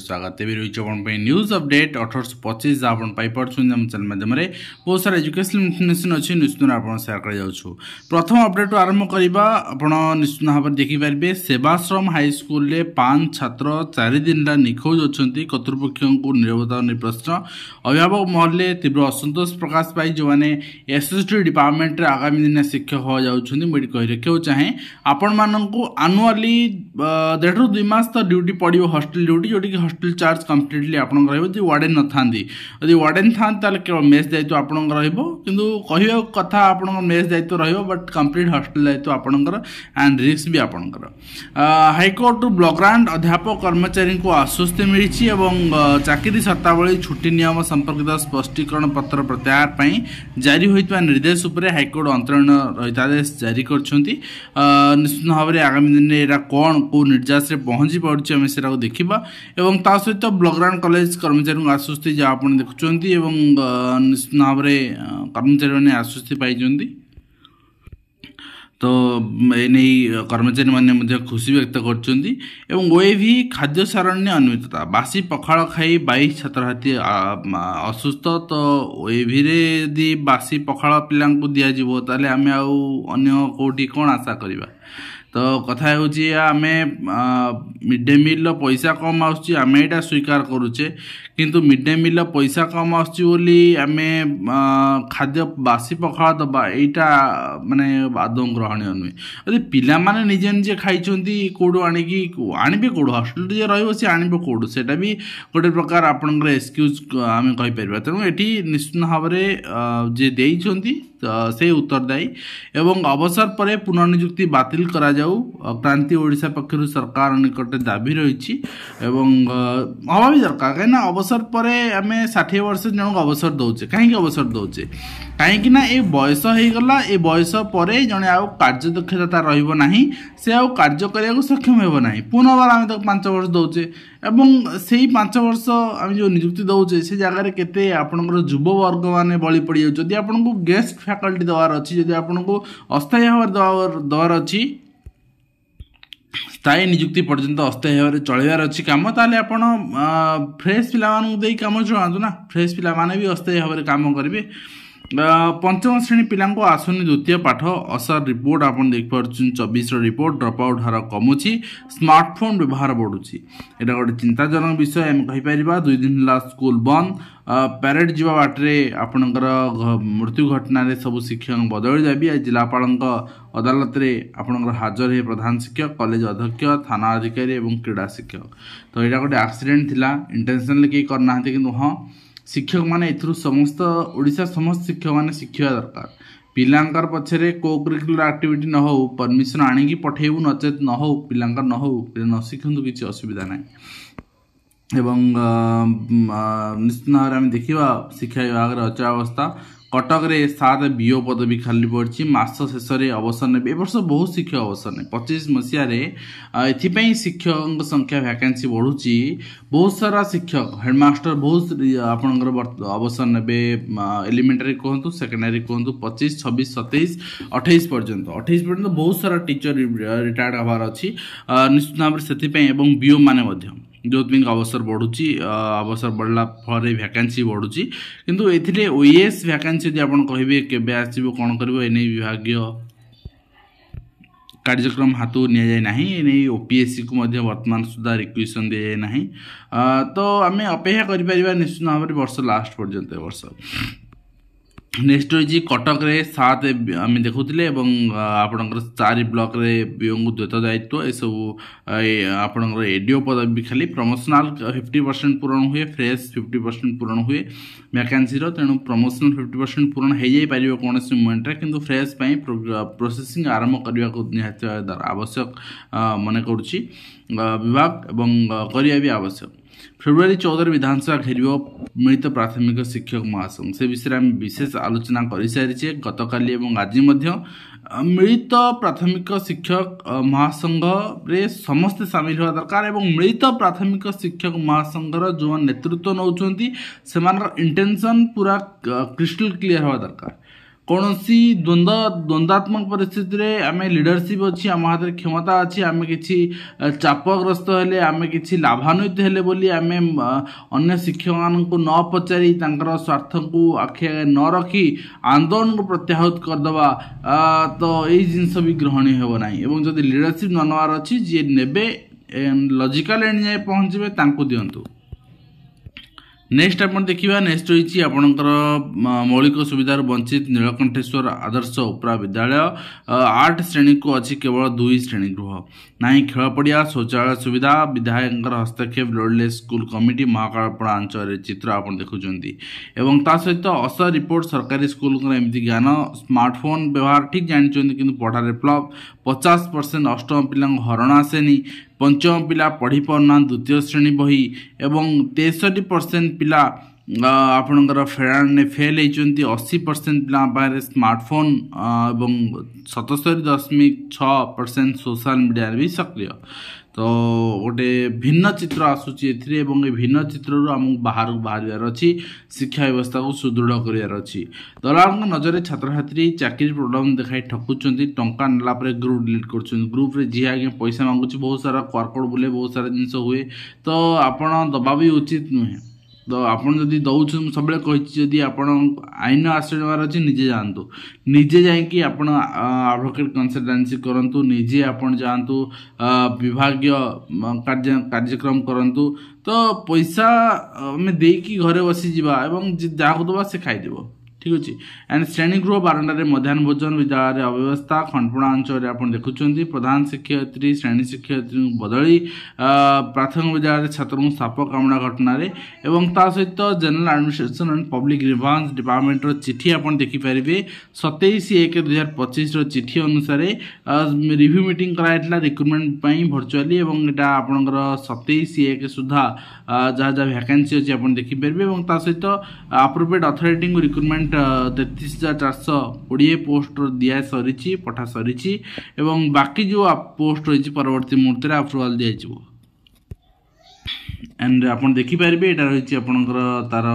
स्वागत news update 1825 आपन पाई पड़छन हम चैनल माध्यम रे बहुत सारा एजुकेशनल इन्फॉर्मेशन अछि निश्चित आपन शेयर कर जाउछु। प्रथम अपडेट आरंभ करिबा आपन निश्चित भाव देखि परबे सेवाश्रम हाई स्कूल रे 5 छात्र 4 दिन ला निखोज अछंती। कर्तृपक्षों को निरवता ने प्रश्न अभिभावक महले तीव्र असंतोष प्रकाश पाई जो माने एसएसटी डिपार्टमेंट रे आगामी दिन शिक्षक हो जाउछंती। मोडी कहि रखेउ चाहे आपन मानन को एनुअली 1.5 ରୁ 2 मास त ड्यूटी पड़ियो हॉस्टल ड्यूटी जोटी कि हॉस्टल चार्ज कंप्लीटली आपन रहइबो। जे वार्डन न थांदी यदि वार्डन थान ताले केवल मेस दायित्व आपन रहइबो किंतु कहियो कथा आपन मेस दायित्व रहइबो बट कंप्लीट हॉस्टल दायित्व आपन एंड रिस्क भी आपन हाई कोर्ट ब्लॉक ग्रांट अध्यापक कर्मचारी को आश्वस्ति मिली एवं चाकरी शर्तावली छुट्टी नियम संपर्कित स्पष्टीकरण पत्र प्रत्याहार पई जारी होइतबा निर्देश उपरे हाई कोर्ट अंतरण रहितादेश जारी करछंती। निश्चित भाव में आगामी दिन में एरा कौन को निर्देश रे पहुंची पड़ुछि हम सेरा को देखिबा एवं ता सहित ब्लॉक ग्रांट कॉलेज कर्मचारी को आश्वस्ति जा आपण देखुचंती एवं निश्चित भाव में कर्मचारी माने आश्वस्ति पाइचंती। तो एने कर्मचारी माने खुशी व्यक्त करछंती एवं ओएवी खाद्य सारण्य अनियमितता बासी पखाड़ खाई 22 छात्र हाथी असुस्थ। तो ओएवी रे यदि बासी पखाड़ पिला को दिया जीवो ताले आमे आउ अन्य कोठी कोन आशा करिबा। तो कथा होची आमे मिड डे मील पैसा कम आउची आमे एटा स्वीकार करूचे किंतु मिड डे मील पैसा कम आउची बोली आमे खाद्य बासी पखाड़ दबा एटा माने आदौ ग्रहणीय नुहे। यदि पिला माने निजे निजे खाइछंती कोडो आनिकी आनिबे कोडो हॉस्टल जे रहइबो से आनिबे कोडो सेटा भी गोटे प्रकार आपनकर एक्सक्यूज आमे कहि परबा। तेनु एठी निश्चित भाव में जे देइछंती से उत्तरदायी एवं अवसर पर पुनर्नियुक्ति बातिल करा जाऊ क्रांति ओडिशा पक्षर सरकार निकट दाबी रही एवं हवा भी दरकार कहीं अवसर पर आम 60 वर्ष जन अवसर दौचे कहीं अवसर दौचे कहीं ए बयस हो गला ए बयस पर जड़े आउ कार्यदक्षता रहा से आउ कार्य करने सक्षम होना पुनर्बार आम तक 5 वर्ष दौचे एवं से 5 वर्ष आम जो नियुक्ति दौचे से जगह केते आपनकर युव वर्ग माने बलि पड़ जाए। आपन को गेस्ट फैकल्टी दवार अच्छी जदि आपन को अस्थायी भाव दवार अच्छी स्थायी नियुक्ति पर्यंत अस्थायी भाव चलवार अच्छी कम ताले आपण फ्रेश पिला कम चलातु ना फ्रेश पिला माने भी अस्थायी भाव कम करेंगे। पंचम श्रेणी पिला आसुनी द्वितीय पाठ असर रिपोर्ट आपन देख पार्छन 24 रिपोर्ट ड्रप आउट हार कमुची स्मार्टफोन व्यवहार बढ़ुची एटा गोटे चिंताजनक विषय हम कहि परिबा। 2 दिन ला स्कूल बंद पैरेड जीवा बाटरे आपनकर मृत्यु घटना रे सब शिक्षक बदल जाबी जिलापाल अदालत रे आपनकर हाजर है प्रधान शिक्षक कॉलेज अध्यक्ष थाना अधिकारी एवं क्रीड़ा शिक्षक। तो एटा गोटे एक्सीडेंट थिला इंटेंशनली के करना किंतु हां शिक्षक माने एथरु समस्त ओडिशा समस्त शिक्षक माने शिक्षा दरकार पिलांकर पछरे को करिकुलर एक्टिविटी न हो परमिशन आनी की पठेबु नचेत न हो पिलांकर न हो न शिखंतु किछि असुविधा नै एवं निश्चित भाव में देखा शिक्षा विभाग अचलावस्था कटक रे 7 बीओ पद भी खाली पड़ी मास शेष अवसर ने वर्ष बहुत शिक्षक अवसर ने 25 मसीह एथि शिक्षक संख्या वैकेंसी बढ़ुची बहुत सारा शिक्षक हेडमास्टर बहुत आपनकर अवसर ने एलिमेंटरी कहतु सेकेंडरी कहतु 25 26 27 28 पर्यंत बहुत सारा टीचर रिटायर्ड हबार अच्छी निश्चित भाव से बीओ माने जो अवसर बढ़ुची अवसर बढ़ला फल वैकेंसी बढ़ुची किंतु एथिले ओएस वैकेंसी यदि आपन कहिबे केबे आसीबो कोन करबो एने विभागीय कार्यक्रम हाथू नि जाय नाही एने ओपीएससी को मध्य वर्तमान सुधा रिक्वेशन दे जाय नाही। तो आमे अपेक्षा करि परिबा निश्चित भाव में वर्ष लास्ट पर्यंत वर्ष नेक्स्ट होची कटक रे 7 आम देखुले आपणकर 4 ब्लॉक रे बीओ द्वैत दायित्व ए सब आपणकर एडीओ पद भी खाली प्रमोशनल 50% पूरण हुए फ्रेश 50% पूरण हुए वैकेंसी तेणु प्रमोशनल 50% पूरण हो जाई पारिबो कोनोसी मोमेंट रे किंतु फ्रेश पई प्रोसेसिंग आरंभ करबा को निहात आवश्यक मने करूची विभाग एवं करिया भी आवश्यक। फेब्रुआरी 14 विधानसभा घेर मिलित प्राथमिक शिक्षक महासंघ से विषय में विशेष आलोचना कर सारी गतकाली आज मिलित प्राथमिक शिक्षक महासंघ रे समस्ते सामिल हुआ दरकार एवं मिलित प्राथमिक शिक्षक महासंघर जो नेतृत्व नौचंती सेमानकर इंटेंशन पूरा क्रिस्टल क्लियर हुआ दरकार कौन सी द्वंद्वात्मक परिस्थिति रे आमे लीडरशिप अच्छी आम हाथ क्षमता अच्छी आम कि चापग्रस्त हेले आम कि लाभान्वित हेले बोली आम अन्य शिक्षक मान को न पचारि स्वार्थ को आखि न रखी आंदोलन को प्रत्याहृत करदे तो यही जिनस भी ग्रहणीय हो ना एवं जब लीडरशिप न नवार अच्छी जी ने लॉजिकल एंड जाए पहुँचे तांको दिंतु नेक्स्ट आप देखा नेक्स्ट रही आपणकर मौलिक सुविधार वंचित नीलकंठेश्वर आदर्श उपरा विद्यालय 8 श्रेणी को अच्छी केवल 2 श्रेणी गृह ना खेल पड़िया शौचालय सुविधा विधायक हस्तक्षेप लोडलेस स्कूल कमिटी महाकालपड़ा अंचल चित्र आप देखुंत एवं ता सहित असर रिपोर्ट सरकारी स्कूल एमती ज्ञान स्मार्टफोन व्यवहार ठीक जानते कि पढ़ारे फ्लप 50% अष्टम पिला हरण आसेनी पंचम पिला पढ़ी पारना द्वितीय श्रेणी बही एवं 63% पिला आपणकर फेल होती 80% पिला पाखे स्मार्टफोन एवं 77.6% सोशल मीडिया भी सक्रिय तो गोटे भिन्न चित्र आसूची भिन्न चित्र आम बाहर बाहर अच्छी शिक्षा व्यवस्था को सुदृढ़ करार अच्छी दलाल नजर छात्र छात्री चाकरी प्रोग्राम देखाई ठकुंट टंका नेला ग्रुप डिलीट कर ग्रुप रे जी आगे पैसा मांगुच बहुत सारा क्वारकोड बुले बहुत सारा जिनस हुए तो आपण दबा भी उचित नुहे तो आपड़ जदि दौन सब कही आप आईन आश्रय नेबार अच्छे निजे जातु निजे जाकि एडवोकेट कंसल्टेंसी करूँ निजे आप जातु विभागीय कार्यक्रम करूँ तो पैसा आम देकी घरे बसी जावा एवं जहाँ दबा से खाईदेव ठीक अच्छे एंड श्रेणी गृह बारंडार मध्याह्न भोजन विद्यालय अव्यवस्था खंडपड़ा अंचल आप देखुं प्रधान शिक्षयित्री श्रेणी शिक्षयित्री बदली प्राथमिक विद्यालय छात्र साप कामुड़ा घटन एवं ता सहित general administration and public grievance department चिठी आप देखिपारे 27/1/2025 चिठी अनुसार रिव्यू मीटिंग कराइला रिक्रुटमेंट भर्चुआली एवं एटा आपनकर 27/1 सुधा जहाँ जहाँ वैकेंसी अच्छी आप देखिपारे और ता सहित अप्रोप्रिएट अथॉरिटी को रिक्रुटमेंट 33,420 पोस्ट दिया सरी पठा सरी एवं बाकी जो पोस्ट रही परवर्ती मुहूर्त में अप्रुवाल दिया एंड आप देखिपारे यहाँ रही आपंकर तार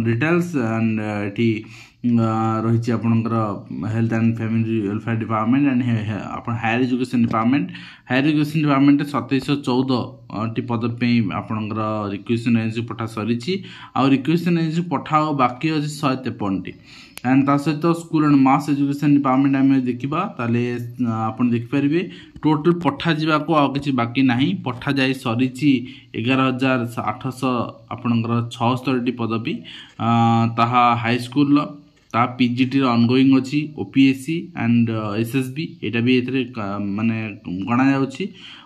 डिटेल्स एंड ये रही आपंकर health and family welfare department and आप हायर एजुकेशन डिपार्टमेंट 2714 टी पद पे आपंकर रिक्वेशन एजेंसी पठा सरी आ रिक्वेशन एजेंसी पठा बाकी अच्छे 153 टी एंड ता सहित school and mass education department आम देखा ताले आप देखिपारे टोटल पठा जावाक आ कि बाकी ना पठा जा सरी 11,800 आपंकर 76 पदवी ताहा हाई स्कूल ता पीजीटी ऑनगोइंग अच्छी ओपीएससी एंड एसएसबी यहाँ भी ये माने गणा जाउछि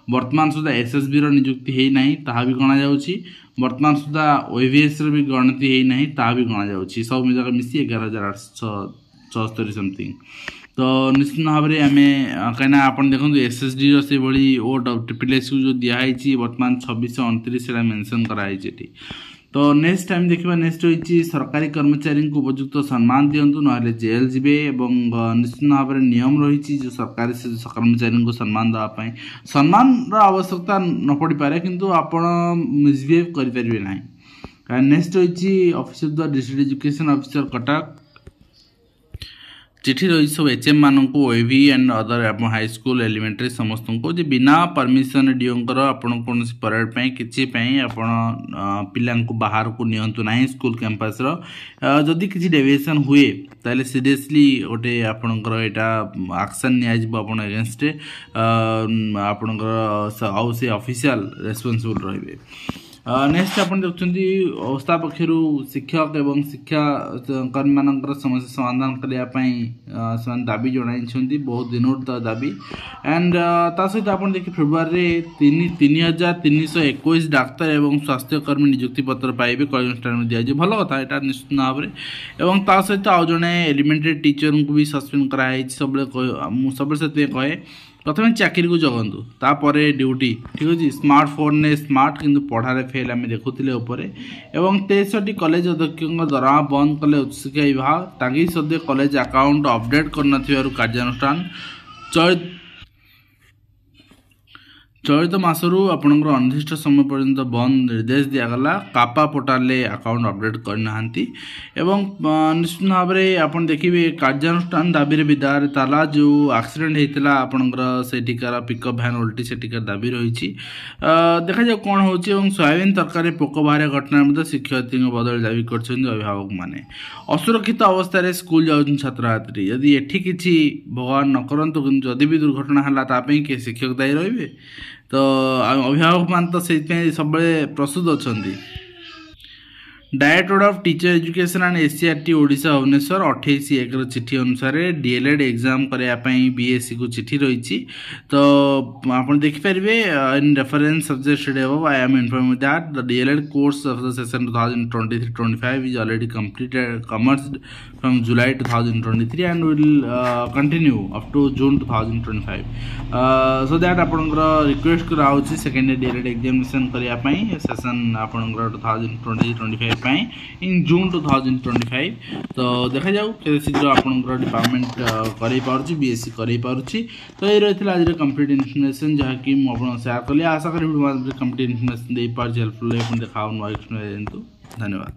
वर्तमान सुधा एसएसबी नियुक्ति है ना ताहा भी गणा जाउछि वर्तमान सुधा ओएवीएस भी गणति है ना ताहा भी गणा जाउछि सब जगह मिसी 11,876 समथिंग तो निश्चित भाव में आम कहीं आप देखो एसएसडी से भाई ओ ट्रिपल जो दिखाई वर्तमान 2629 मेंशन कराई तो नेक्स्ट टाइम देखा नेक्स्ट रही सरकारी कर्मचारी को उपयुक्त सम्मान दिंतु ना जेल जीवे निश्चित भाव में नियम रही जो सरकारी कर्मचारी को सम्मान देवाई सम्मान आवश्यकता न पड़ पारे किंतु आप मिसबिहेव करें ना नेक्स्ट रही office of the district education officer Cuttack चिठी रही सब एचएम मान को OAV and other high school elementary समस्त को जे बिना परमिशन डीओंकर आपण कौन परेड किसी पिला बाहर को नियंतु ना स्कूल कैंपस जदि किसी डेविएशन हुए ताले सीरियसली गोटे आपणकर यहाँ एक्शन निया एगेंस्ट आपणकर आउ से ऑफिशियल रेस्पॉन्सिबल रहिबे नेक्स्ट आप देखुं अवस्था पक्षर शिक्षक एवं शिक्षा कर्मी मान समस्या समाधान करने दाबी जन बहुत दिन दाबी एंड ता सहित आप देखिए फेब्रुआरी 3,321 डाक्तर एवं स्वास्थ्यकर्मी नियुक्ति पत्र पाइबे कलेक्टर में दिया भल कथा यहाँ निश्चित भाव में एवं सहित आउ जड़े एलिमेंटरी टीचर को भी सस्पेंड कराई सब से कहे प्रथम चाकरी को जगतु तापर ड्यूटी ठीक अच्छे स्मार्टफोन ने स्मार्ट किंतु पढ़ारे फेल आम देखुले एवं 63 कॉलेज अध्यक्षों दरमा बंद कले उच्चशिक्षा विभाग ताकि सद्य कॉलेज अकाउंट अपडेट कर कार्यानुष्ठान चलित मसरू आपंकर अनिर्दिष्ट समय पर्यंत बंद निर्देश दिगला कापा पोर्टाल अकाउंट अपडेट करना निश्चित भाव में आप देखिए कार्यानुष्ठान दाबी विदार ताला जो एक्सीडेंट होता आपंकर सेठिकार पिकअप भैन उल्टी सेठिकार दाबी रही देखा जाए कौन हो सोयाबीन तरकारी पोक बाहर घटना शिक्षयित्री बदल दाबी कर अभिभावक मैंने असुरक्षित अवस्था स्कूल जाऊँ छात्र छात्री यदि एठी किसी भगवान न करंतु जदि भी दुर्घटना है किए शिक्षक दायी रही तो अभिभावक मान तो से सब प्रस्तुत अच्छा directorate of teacher education and SCERT Odisha Bhubaneswar 28/1 चिठी अनुसार डीएलएड एग्जाम करने बीएससी को चिठी रही तो आप देखिपारे in reference subject I am inform that the DElEd course of the session 2023-25 is already completed commence from July 2023 and will continue up to June 2025 so that आपंकर रिक्वेस्ट कराऊँ second DElEd examination करने session आपंकर 2020-25 इन जून 2025 तो देखा जाऊ के शीघ्र आपंकर डिपार्टमेंट कर बीएससी कर तो ये रही आज कंप्लीट इनफर्मेशन जहाँकि मुझे सेयार कली आशा करी कंप्लीट इनफर्मेशन दे पार्टी हेल्पफुल देखा धन्यवाद।